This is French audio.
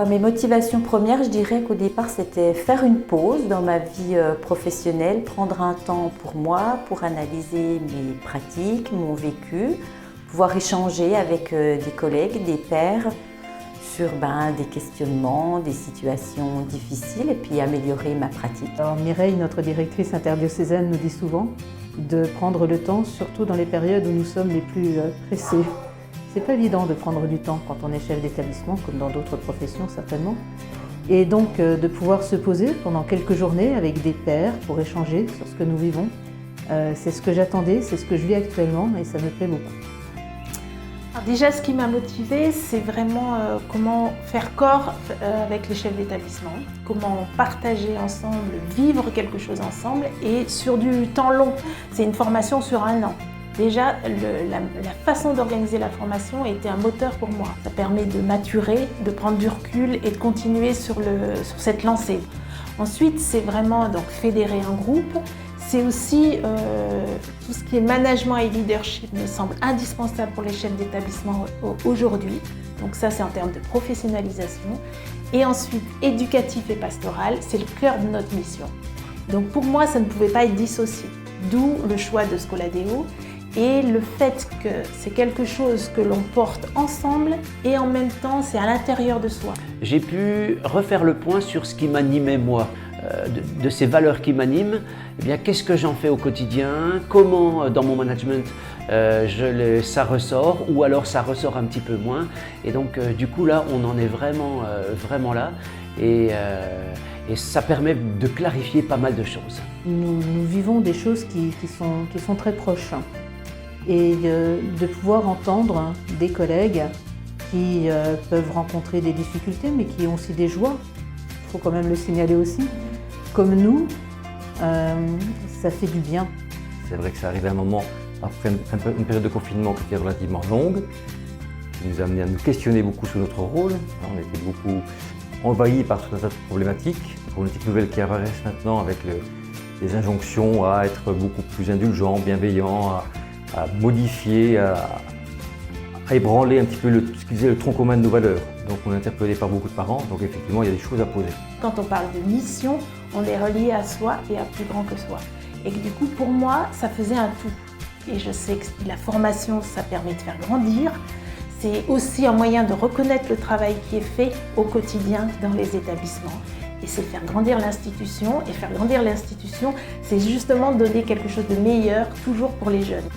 Mes motivations premières, je dirais qu'au départ, c'était faire une pause dans ma vie professionnelle, prendre un temps pour moi, pour analyser mes pratiques, mon vécu, pouvoir échanger avec des collègues, des pairs sur des questionnements, des situations difficiles et puis améliorer ma pratique. Alors Mireille, notre directrice interdiocésaine, nous dit souvent de prendre le temps, surtout dans les périodes où nous sommes les plus pressés. C'est pas évident de prendre du temps quand on est chef d'établissement, comme dans d'autres professions certainement. Et donc de pouvoir se poser pendant quelques journées avec des pairs pour échanger sur ce que nous vivons. C'est ce que j'attendais, c'est ce que je vis actuellement et ça me plaît beaucoup. Alors déjà, ce qui m'a motivée, c'est vraiment comment faire corps avec les chefs d'établissement, comment partager ensemble, vivre quelque chose ensemble et sur du temps long. C'est une formation sur 1 an. Déjà, la façon d'organiser la formation a été un moteur pour moi. Ça permet de maturer, de prendre du recul et de continuer sur cette lancée. Ensuite, c'est vraiment donc, fédérer un groupe. C'est aussi tout ce qui est management et leadership me semble indispensable pour les chefs d'établissement aujourd'hui. Donc ça, c'est en termes de professionnalisation. Et ensuite, éducatif et pastoral, c'est le cœur de notre mission. Donc pour moi, ça ne pouvait pas être dissocié. D'où le choix de Scoladeo et le fait que c'est quelque chose que l'on porte ensemble et en même temps, c'est à l'intérieur de soi. J'ai pu refaire le point sur ce qui m'animait moi. De ces valeurs qui m'animent, eh bien, qu'est-ce que j'en fais au quotidien, comment dans mon management ça ressort ou alors ça ressort un petit peu moins. Et donc du coup là, on en est vraiment là et ça permet de clarifier pas mal de choses. Nous vivons des choses qui sont très proches et de pouvoir entendre des collègues qui peuvent rencontrer des difficultés mais qui ont aussi des joies, il faut quand même le signaler aussi. Comme nous, ça fait du bien. C'est vrai que ça arrive à un moment, après une période de confinement qui était relativement longue, qui nous a amené à nous questionner beaucoup sur notre rôle. On était beaucoup envahis par tout un tas de problématiques nouvelles qui apparaissent maintenant avec les injonctions à être beaucoup plus indulgents, bienveillants, à modifier, à ébranler un petit peu ce qui faisait le tronc commun de nos valeurs. Donc on est interpellé par beaucoup de parents, donc effectivement il y a des choses à poser. Quand on parle de mission, on est relié à soi et à plus grand que soi. Et du coup, pour moi, ça faisait un tout. Et je sais que la formation, ça permet de faire grandir. C'est aussi un moyen de reconnaître le travail qui est fait au quotidien dans les établissements. Et c'est faire grandir l'institution. Et faire grandir l'institution, c'est justement donner quelque chose de meilleur, toujours pour les jeunes.